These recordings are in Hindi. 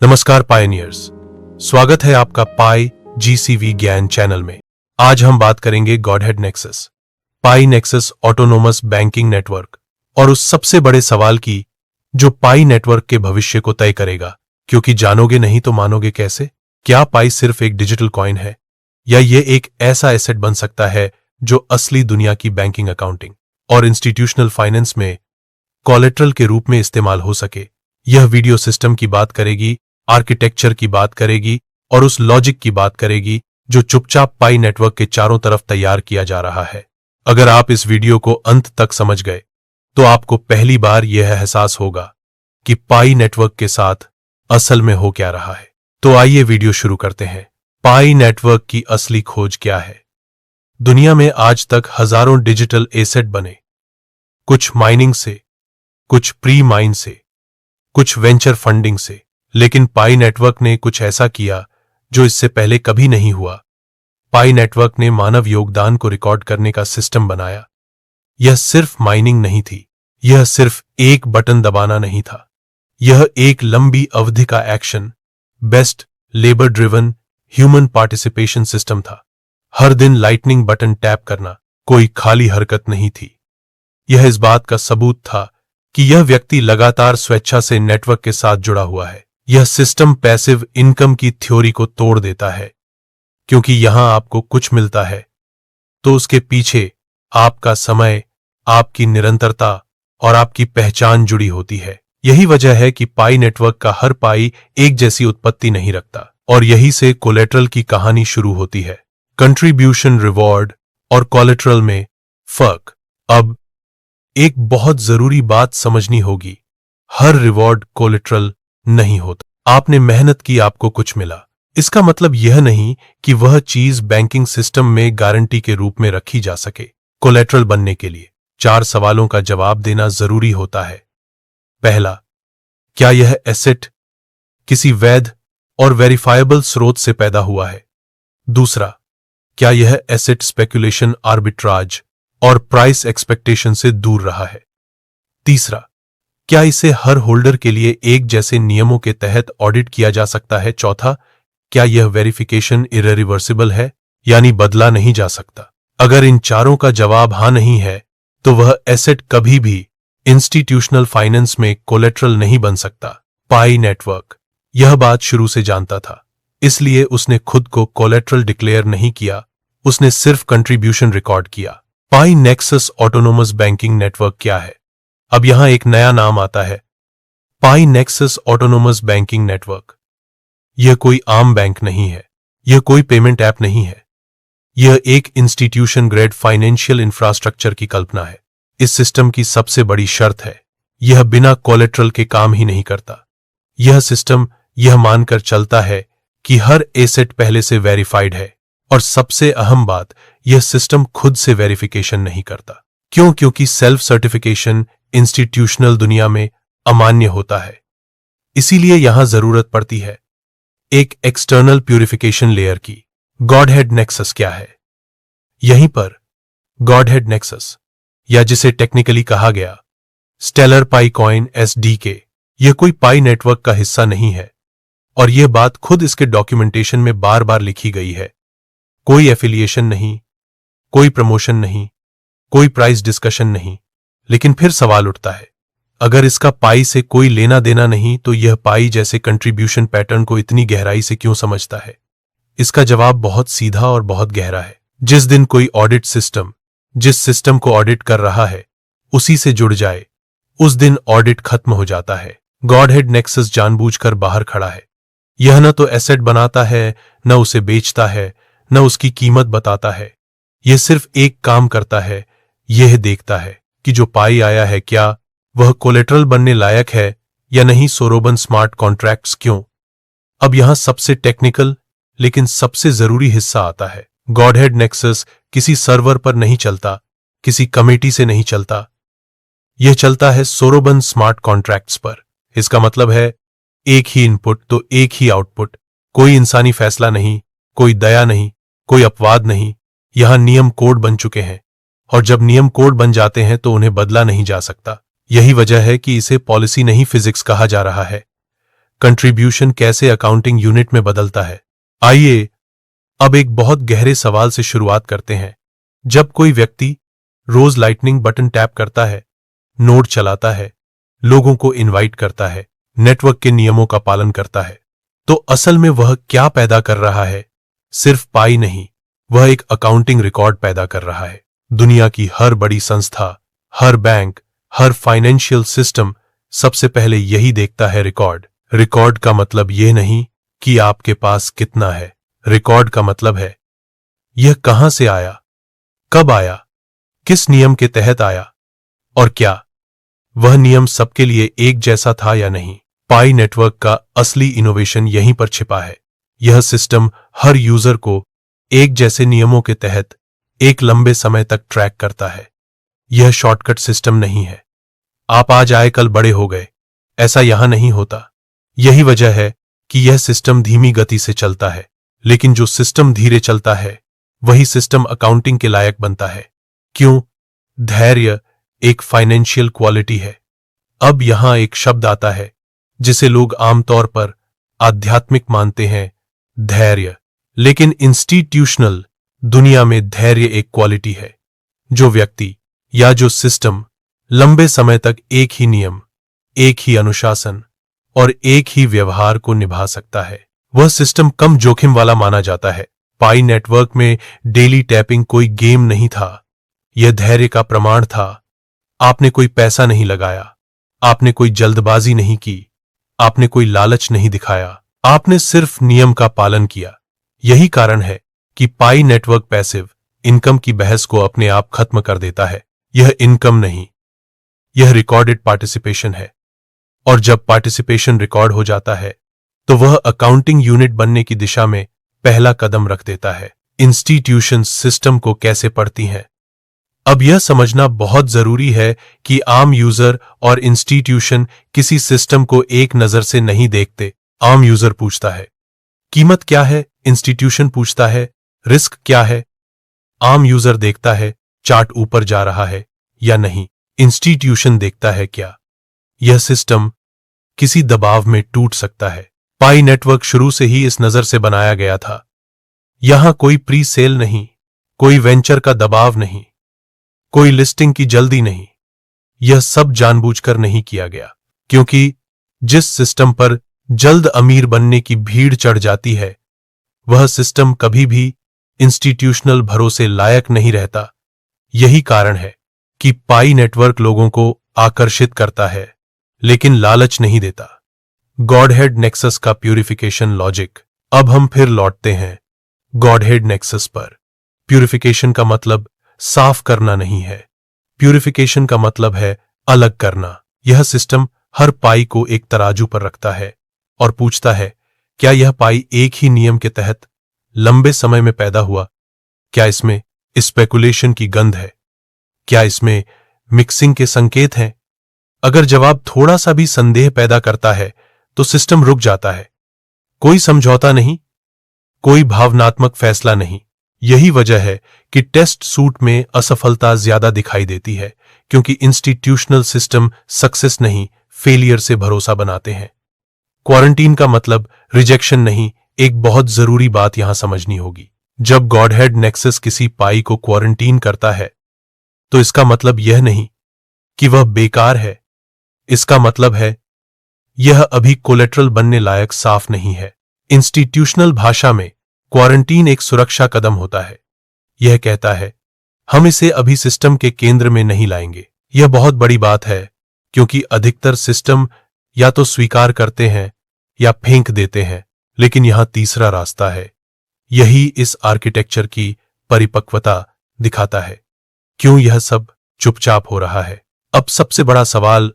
नमस्कार पायनियर्स, स्वागत है आपका पाई जीसीवी ज्ञान चैनल में। आज हम बात करेंगे गॉडहेड नेक्सस, पाई नेक्सस ऑटोनोमस बैंकिंग नेटवर्क और उस सबसे बड़े सवाल की जो पाई नेटवर्क के भविष्य को तय करेगा। क्योंकि जानोगे नहीं तो मानोगे कैसे? क्या पाई सिर्फ एक डिजिटल कॉइन है या ये एक ऐसा एसेट बन सकता है जो असली दुनिया की बैंकिंग, अकाउंटिंग और इंस्टीट्यूशनल फाइनेंस में कोलेटरल के रूप में इस्तेमाल हो सके? यह वीडियो सिस्टम की बात करेगी, आर्किटेक्चर की बात करेगी और उस लॉजिक की बात करेगी जो चुपचाप पाई नेटवर्क के चारों तरफ तैयार किया जा रहा है। अगर आप इस वीडियो को अंत तक समझ गए तो आपको पहली बार यह एहसास होगा कि पाई नेटवर्क के साथ असल में हो क्या रहा है। तो आइए वीडियो शुरू करते हैं। पाई नेटवर्क की असली खोज क्या है? दुनिया में आज तक हजारों डिजिटल एसेट बने, कुछ माइनिंग से, कुछ प्री माइन से, कुछ वेंचर फंडिंग से, लेकिन पाई नेटवर्क ने कुछ ऐसा किया जो इससे पहले कभी नहीं हुआ। पाई नेटवर्क ने मानव योगदान को रिकॉर्ड करने का सिस्टम बनाया। यह सिर्फ माइनिंग नहीं थी, यह सिर्फ एक बटन दबाना नहीं था, यह एक लंबी अवधि का action best labour driven human participation system था। हर दिन लाइटनिंग बटन टैप करना कोई खाली हरकत नहीं थी। यह इस बात का सबूत था कि यह व्यक्ति लगातार स्वेच्छा से नेटवर्क के साथ जुड़ा हुआ है। यह सिस्टम पैसिव इनकम की थ्योरी को तोड़ देता है, क्योंकि यहां आपको कुछ मिलता है तो उसके पीछे आपका समय, आपकी निरंतरता और आपकी पहचान जुड़ी होती है। यही वजह है कि पाई नेटवर्क का हर पाई एक जैसी उत्पत्ति नहीं रखता और यही से कोलेटरल की कहानी शुरू होती है। कंट्रीब्यूशन, रिवॉर्ड और कोलेटरल में फर्क। अब एक बहुत जरूरी बात समझनी होगी, हर रिवॉर्ड कोलेटरल नहीं होता। आपने मेहनत की, आपको कुछ मिला, इसका मतलब यह नहीं कि वह चीज बैंकिंग सिस्टम में गारंटी के रूप में रखी जा सके। कोलेटरल बनने के लिए 4 सवालों का जवाब देना जरूरी होता है। पहला, क्या यह एसेट किसी वैध और वेरीफाइबल स्रोत से पैदा हुआ है? दूसरा, क्या यह एसेट स्पेकुलेशन, आर्बिट्राज और प्राइस एक्सपेक्टेशन से दूर रहा है? तीसरा, क्या इसे हर होल्डर के लिए एक जैसे नियमों के तहत ऑडिट किया जा सकता है? चौथा, क्या यह वेरिफिकेशन इररिवर्सिबल है, यानी बदला नहीं जा सकता? अगर इन चारों का जवाब हां नहीं है तो वह एसेट कभी भी इंस्टीट्यूशनल फाइनेंस में कोलेटरल नहीं बन सकता। पाई नेटवर्क यह बात शुरू से जानता था, इसलिए उसने खुद को कोलेटरल डिक्लेयर नहीं किया, उसने सिर्फ कंट्रीब्यूशन रिकॉर्ड किया। पाई नेक्सस ऑटोनोमस बैंकिंग नेटवर्क क्या है? अब यहां एक नया नाम आता है, पाई नेक्सस ऑटोनोमस बैंकिंग नेटवर्क। यह कोई आम बैंक नहीं है, यह कोई पेमेंट ऐप नहीं है, यह एक इंस्टीट्यूशन ग्रेड फाइनेंशियल इंफ्रास्ट्रक्चर की कल्पना है। इस सिस्टम की सबसे बड़ी शर्त है, यह बिना कोलेटरल के काम ही नहीं करता। यह सिस्टम यह मानकर चलता है कि हर एसेट पहले से वेरीफाइड है, और सबसे अहम बात, यह सिस्टम खुद से वेरिफिकेशन नहीं करता। क्यों? क्योंकि सेल्फ सर्टिफिकेशन इंस्टीट्यूशनल दुनिया में अमान्य होता है। इसीलिए यहां जरूरत पड़ती है एक एक्सटर्नल प्यूरिफिकेशन लेयर की। गॉडहेड नेक्सस क्या है? यहीं पर गॉडहेड नेक्सस, या जिसे टेक्निकली कहा गया स्टेलर पाई कॉइन SDK, यह कोई पाई नेटवर्क का हिस्सा नहीं है, और यह बात खुद इसके डॉक्यूमेंटेशन में बार बार लिखी गई है। कोई एफिलिएशन नहीं, कोई प्रमोशन नहीं, कोई प्राइस डिस्कशन नहीं। लेकिन फिर सवाल उठता है, अगर इसका पाई से कोई लेना देना नहीं तो यह पाई जैसे कंट्रीब्यूशन पैटर्न को इतनी गहराई से क्यों समझता है? इसका जवाब बहुत सीधा और बहुत गहरा है। जिस दिन कोई ऑडिट सिस्टम जिस सिस्टम को ऑडिट कर रहा है उसी से जुड़ जाए, उस दिन ऑडिट खत्म हो जाता है। गॉडहेड नेक्सस जानबूझकर बाहर खड़ा है। यह न तो एसेट बनाता है, न उसे बेचता है, न उसकी कीमत बताता है। यह सिर्फ एक काम करता है, यह देखता है कि जो पाई आया है क्या वह कोलेटरल बनने लायक है या नहीं। सोरोबन स्मार्ट कॉन्ट्रैक्ट्स क्यों? अब यहां सबसे टेक्निकल लेकिन सबसे जरूरी हिस्सा आता है। गॉडहेड नेक्सस किसी सर्वर पर नहीं चलता, किसी कमेटी से नहीं चलता, यह चलता है सोरोबन स्मार्ट कॉन्ट्रैक्ट्स पर। इसका मतलब है एक ही इनपुट तो एक ही आउटपुट, कोई इंसानी फैसला नहीं, कोई दया नहीं, कोई अपवाद नहीं। यहां नियम कोड बन चुके हैं, और जब नियम कोड बन जाते हैं तो उन्हें बदला नहीं जा सकता। यही वजह है कि इसे पॉलिसी नहीं फिजिक्स कहा जा रहा है। कंट्रीब्यूशन कैसे अकाउंटिंग यूनिट में बदलता है। आइए अब एक बहुत गहरे सवाल से शुरुआत करते हैं। जब कोई व्यक्ति रोज लाइटनिंग बटन टैप करता है, नोट चलाता है, लोगों को इनवाइट करता है, नेटवर्क के नियमों का पालन करता है, तो असल में वह क्या पैदा कर रहा है? सिर्फ पाई नहीं, वह एक अकाउंटिंग रिकॉर्ड पैदा कर रहा है। दुनिया की हर बड़ी संस्था, हर बैंक, हर फाइनेंशियल सिस्टम सबसे पहले यही देखता है, रिकॉर्ड। रिकॉर्ड का मतलब यह नहीं कि आपके पास कितना है। रिकॉर्ड का मतलब है यह कहां से आया, कब आया, किस नियम के तहत आया, और क्या वह नियम सबके लिए एक जैसा था या नहीं। पाई नेटवर्क का असली इनोवेशन यहीं पर छिपा है। यह सिस्टम हर यूजर को एक जैसे नियमों के तहत एक लंबे समय तक ट्रैक करता है। यह शॉर्टकट सिस्टम नहीं है। आप आज आए कल बड़े हो गए, ऐसा यहां नहीं होता। यही वजह है कि यह सिस्टम धीमी गति से चलता है, लेकिन जो सिस्टम धीरे चलता है वही सिस्टम अकाउंटिंग के लायक बनता है। क्यों? धैर्य एक फाइनेंशियल क्वालिटी है। अब यहां एक शब्द आता है जिसे लोग आमतौर पर आध्यात्मिक मानते हैं, धैर्य। लेकिन इंस्टीट्यूशनल दुनिया में धैर्य एक क्वालिटी है। जो व्यक्ति या जो सिस्टम लंबे समय तक एक ही नियम, एक ही अनुशासन और एक ही व्यवहार को निभा सकता है, वह सिस्टम कम जोखिम वाला माना जाता है। पाई नेटवर्क में डेली टैपिंग कोई गेम नहीं था, यह धैर्य का प्रमाण था। आपने कोई पैसा नहीं लगाया, आपने कोई जल्दबाजी नहीं की, आपने कोई लालच नहीं दिखाया, आपने सिर्फ नियम का पालन किया। यही कारण है कि पाई नेटवर्क पैसिव इनकम की बहस को अपने आप खत्म कर देता है। यह इनकम नहीं, यह रिकॉर्डेड पार्टिसिपेशन है। और जब पार्टिसिपेशन रिकॉर्ड हो जाता है तो वह अकाउंटिंग यूनिट बनने की दिशा में पहला कदम रख देता है। इंस्टीट्यूशंस सिस्टम को कैसे पढ़ती हैं? अब यह समझना बहुत जरूरी है कि आम यूजर और इंस्टीट्यूशन किसी सिस्टम को एक नजर से नहीं देखते। आम यूजर पूछता है, कीमत क्या है? इंस्टीट्यूशन पूछता है, रिस्क क्या है? आम यूजर देखता है, चार्ट ऊपर जा रहा है या नहीं। इंस्टीट्यूशन देखता है, क्या यह सिस्टम किसी दबाव में टूट सकता है। पाई नेटवर्क शुरू से ही इस नजर से बनाया गया था। यहां कोई प्री सेल नहीं, कोई वेंचर का दबाव नहीं, कोई लिस्टिंग की जल्दी नहीं। यह सब जानबूझकर नहीं किया गया, क्योंकि जिस सिस्टम पर जल्द अमीर बनने की भीड़ चढ़ जाती है, वह सिस्टम कभी भी इंस्टीट्यूशनल भरोसे लायक नहीं रहता। यही कारण है कि पाई नेटवर्क लोगों को आकर्षित करता है, लेकिन लालच नहीं देता। गॉडहेड नेक्सस का प्यूरिफिकेशन लॉजिक। अब हम फिर लौटते हैं गॉडहेड नेक्सस पर। प्यूरिफिकेशन का मतलब साफ करना नहीं है, प्यूरिफिकेशन का मतलब है अलग करना। यह सिस्टम हर पाई को एक तराजू पर रखता है और पूछता है, क्या यह पाई एक ही नियम के तहत लंबे समय में पैदा हुआ? क्या इसमें स्पेकुलेशन की गंध है? क्या इसमें मिक्सिंग के संकेत हैं? अगर जवाब थोड़ा सा भी संदेह पैदा करता है तो सिस्टम रुक जाता है। कोई समझौता नहीं, कोई भावनात्मक फैसला नहीं। यही वजह है कि टेस्ट सूट में असफलता ज्यादा दिखाई देती है, क्योंकि इंस्टीट्यूशनल सिस्टम सक्सेस नहीं, फेलियर से भरोसा बनाते हैं। क्वारंटीन का मतलब रिजेक्शन नहीं। एक बहुत जरूरी बात यहां समझनी होगी। जब गॉडहेड नेक्सस किसी पाई को क्वारंटीन करता है तो इसका मतलब यह नहीं कि वह बेकार है। इसका मतलब है यह अभी कोलेट्रल बनने लायक साफ नहीं है। इंस्टीट्यूशनल भाषा में क्वारंटीन एक सुरक्षा कदम होता है। यह कहता है, हम इसे अभी सिस्टम के केंद्र में नहीं लाएंगे। यह बहुत बड़ी बात है, क्योंकि अधिकतर सिस्टम या तो स्वीकार करते हैं या फेंक देते हैं, लेकिन यहां तीसरा रास्ता है। यही इस आर्किटेक्चर की परिपक्वता दिखाता है। क्यों यह सब चुपचाप हो रहा है? अब सबसे बड़ा सवाल,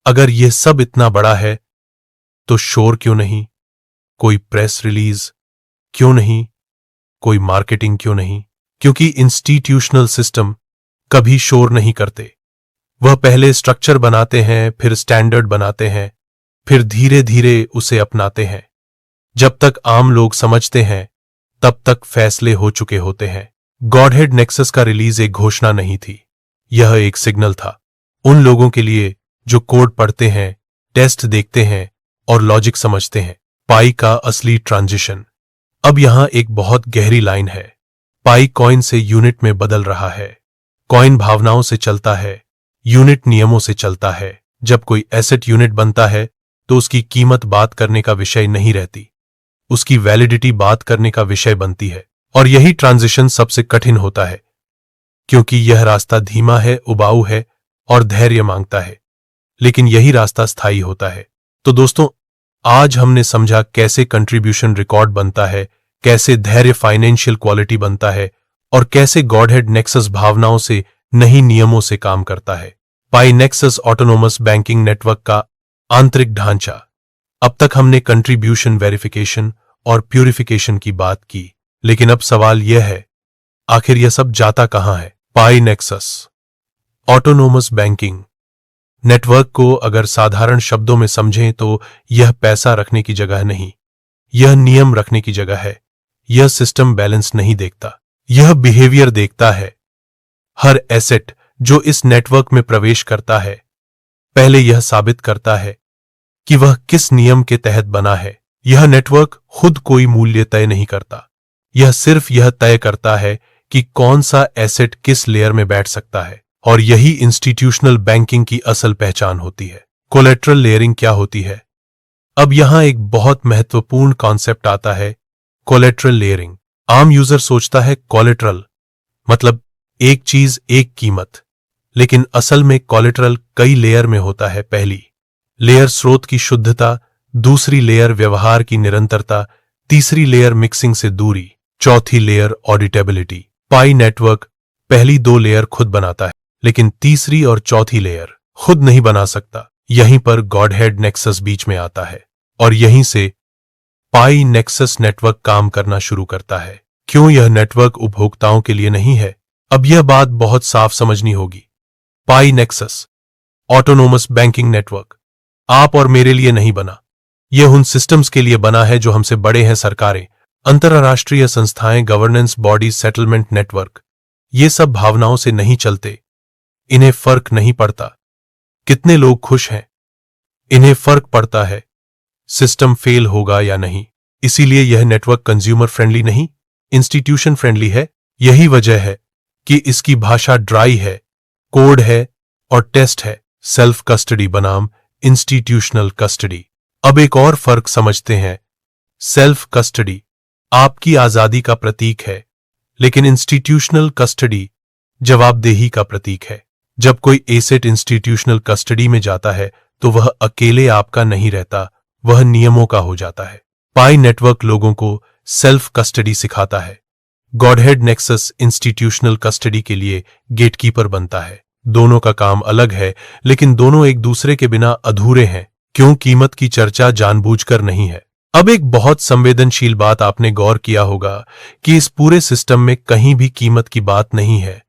अगर यह सब इतना बड़ा है तो शोर क्यों नहीं? कोई प्रेस रिलीज क्यों नहीं? कोई मार्केटिंग क्यों नहीं? क्योंकि इंस्टीट्यूशनल सिस्टम कभी शोर नहीं करते। वह पहले स्ट्रक्चर बनाते हैं, फिर स्टैंडर्ड बनाते हैं, फिर धीरे धीरे उसे अपनाते हैं। जब तक आम लोग समझते हैं तब तक फैसले हो चुके होते हैं। गॉडहेड नेक्सस का रिलीज एक घोषणा नहीं थी, यह एक सिग्नल था। उन लोगों के लिए जो कोड पढ़ते हैं, टेस्ट देखते हैं और लॉजिक समझते हैं। पाई का असली ट्रांजिशन। अब यहां एक बहुत गहरी लाइन है। पाई कॉइन से यूनिट में बदल रहा है। कॉइन भावनाओं से चलता है, यूनिट नियमों से चलता है। जब कोई एसेट यूनिट बनता है तो उसकी कीमत बात करने का विषय नहीं रहती, उसकी वैलिडिटी बात करने का विषय बनती है। और यही ट्रांजिशन सबसे कठिन होता है, क्योंकि यह रास्ता धीमा है, उबाऊ है और धैर्य मांगता है, लेकिन यही रास्ता स्थायी होता है। तो दोस्तों, आज हमने समझा कैसे कंट्रीब्यूशन रिकॉर्ड बनता है, कैसे धैर्य फाइनेंशियल क्वालिटी बनता है और कैसे गॉडहेड नेक्सस भावनाओं से नहीं नियमों से काम करता है। पाई नेक्सस ऑटोनोमस बैंकिंग नेटवर्क का आंतरिक ढांचा। अब तक हमने कंट्रीब्यूशन वेरिफिकेशन और प्यूरिफिकेशन की बात की, लेकिन अब सवाल यह है, आखिर यह सब जाता कहां है? पाई नेक्सस ऑटोनोमस बैंकिंग नेटवर्क को अगर साधारण शब्दों में समझें तो यह पैसा रखने की जगह नहीं, यह नियम रखने की जगह है। यह सिस्टम बैलेंस नहीं देखता, यह बिहेवियर देखता है। हर एसेट जो इस नेटवर्क में प्रवेश करता है, पहले यह साबित करता है कि वह किस नियम के तहत बना है। यह नेटवर्क खुद कोई मूल्य तय नहीं करता, यह सिर्फ यह तय करता है कि कौन सा एसेट किस लेयर में बैठ सकता है। और यही इंस्टीट्यूशनल बैंकिंग की असल पहचान होती है। कोलेट्रल लेयरिंग क्या होती है? अब यहां एक बहुत महत्वपूर्ण कॉन्सेप्ट आता है, कोलेट्रल लेयरिंग। आम यूजर सोचता है कोलेट्रल मतलब एक चीज एक कीमत, लेकिन असल में कोलेट्रल कई लेयर में होता है। पहली लेयर स्रोत की शुद्धता, दूसरी लेयर व्यवहार की निरंतरता, तीसरी लेयर मिक्सिंग से दूरी, चौथी लेयर ऑडिटेबिलिटी। पाई नेटवर्क पहली दो लेयर खुद बनाता है, लेकिन तीसरी और चौथी लेयर खुद नहीं बना सकता। यहीं पर गॉडहेड नेक्सस बीच में आता है और यहीं से पाई नेक्सस नेटवर्क काम करना शुरू करता है। क्यों यह नेटवर्क उपभोक्ताओं के लिए नहीं है? अब यह बात बहुत साफ समझनी होगी। पाई नेक्सस ऑटोनोमस बैंकिंग नेटवर्क आप और मेरे लिए नहीं बना, यह उन सिस्टम्स के लिए बना है जो हमसे बड़े हैं। सरकारें, अंतर्राष्ट्रीय संस्थाएं, गवर्नेंस बॉडीज, सेटलमेंट नेटवर्क, ये सब भावनाओं से नहीं चलते। इन्हें फर्क नहीं पड़ता कितने लोग खुश हैं, इन्हें फर्क पड़ता है सिस्टम फेल होगा या नहीं। इसीलिए यह नेटवर्क कंज्यूमर फ्रेंडली नहीं, इंस्टीट्यूशन फ्रेंडली है। यही वजह है कि इसकी भाषा ड्राई है, कोड है और टेस्ट है। सेल्फ कस्टडी बनाम इंस्टीट्यूशनल कस्टडी। अब एक और फर्क समझते हैं। सेल्फ कस्टडी आपकी आजादी का प्रतीक है, लेकिन इंस्टीट्यूशनल कस्टडी जवाबदेही का प्रतीक है। जब कोई एसेट इंस्टीट्यूशनल कस्टडी में जाता है तो वह अकेले आपका नहीं रहता, वह नियमों का हो जाता है। पाई नेटवर्क लोगों को सेल्फ कस्टडी सिखाता है। गॉडहेड नेक्सस इंस्टीट्यूशनल कस्टडी के लिए गेटकीपर बनता है। दोनों का काम अलग है, लेकिन दोनों एक दूसरे के बिना अधूरे हैं। क्यों? कीमत की चर्चा जानबूझकर नहीं है। अब एक बहुत संवेदनशील बात आपने गौर किया होगा कि इस पूरे सिस्टम में कहीं भी कीमत की बात नहीं है।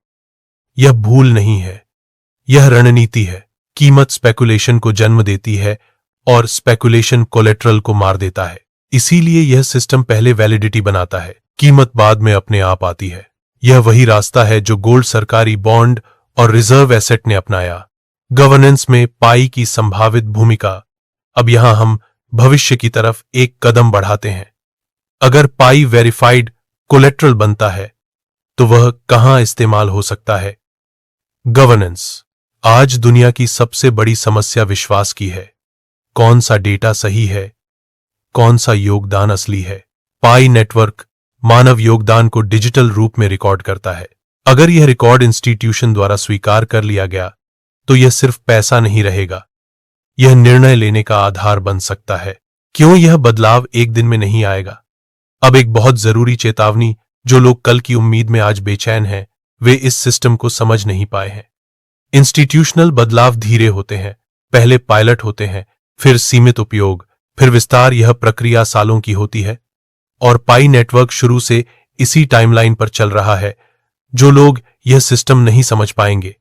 यह भूल नहीं है, यह रणनीति है। कीमत स्पेकुलेशन को जन्म देती है और स्पेकुलेशन कोलेट्रल को मार देता है। इसीलिए यह सिस्टम पहले वैलिडिटी बनाता है, कीमत बाद में अपने आप आती है। यह वही रास्ता है जो गोल्ड, सरकारी बॉन्ड और रिजर्व एसेट ने अपनाया। गवर्नेंस में पाई की संभावित भूमिका। अब यहां हम भविष्य की तरफ एक कदम बढ़ाते हैं। अगर पाई वेरिफाइड कोलेट्रल बनता है तो वह कहां इस्तेमाल हो सकता है? गवर्नेंस। आज दुनिया की सबसे बड़ी समस्या विश्वास की है। कौन सा डेटा सही है, कौन सा योगदान असली है? पाई नेटवर्क मानव योगदान को डिजिटल रूप में रिकॉर्ड करता है। अगर यह रिकॉर्ड इंस्टीट्यूशन द्वारा स्वीकार कर लिया गया तो यह सिर्फ पैसा नहीं रहेगा, यह निर्णय लेने का आधार बन सकता है। क्यों? यह बदलाव एक दिन में नहीं आएगा। अब एक बहुत जरूरी चेतावनी, जो लोग कल की उम्मीद में आज बेचैन हैं, वे इस सिस्टम को समझ नहीं पाए हैं। इंस्टीट्यूशनल बदलाव धीरे होते हैं, पहले पायलट होते हैं, फिर सीमित उपयोग, फिर विस्तार। यह प्रक्रिया सालों की होती है और पाई नेटवर्क शुरू से इसी टाइमलाइन पर चल रहा है। जो लोग यह सिस्टम नहीं समझ पाएंगे,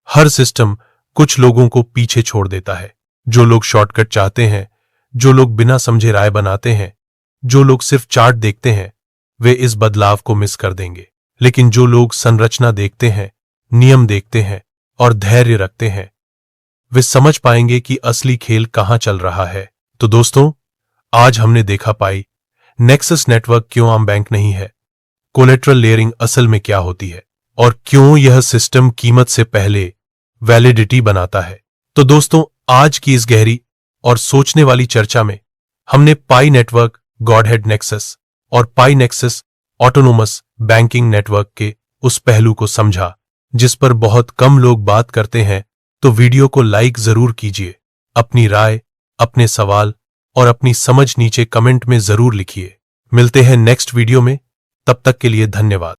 हर सिस्टम कुछ लोगों को पीछे छोड़ देता है। जो लोग शॉर्टकट चाहते हैं, जो लोग बिना समझे राय बनाते हैं, जो लोग सिर्फ चार्ट देखते हैं, वे इस बदलाव को मिस कर देंगे। लेकिन जो लोग संरचना देखते हैं, नियम देखते हैं और धैर्य रखते हैं, वे समझ पाएंगे कि असली खेल कहां चल रहा है। तो दोस्तों, आज हमने देखा पाई नेक्सस नेटवर्क क्यों आम बैंक नहीं है, कोलेटरल लेयरिंग असल में क्या होती है और क्यों यह सिस्टम कीमत से पहले वैलिडिटी बनाता है। तो दोस्तों, आज की इस गहरी और सोचने वाली चर्चा में हमने पाई नेटवर्क, गॉडहेड नेक्सस और पाई नेक्सस ऑटोनोमस बैंकिंग नेटवर्क के उस पहलू को समझा जिस पर बहुत कम लोग बात करते हैं। तो वीडियो को लाइक जरूर कीजिए, अपनी राय, अपने सवाल और अपनी समझ नीचे कमेंट में जरूर लिखिए। मिलते हैं नेक्स्ट वीडियो में, तब तक के लिए धन्यवाद।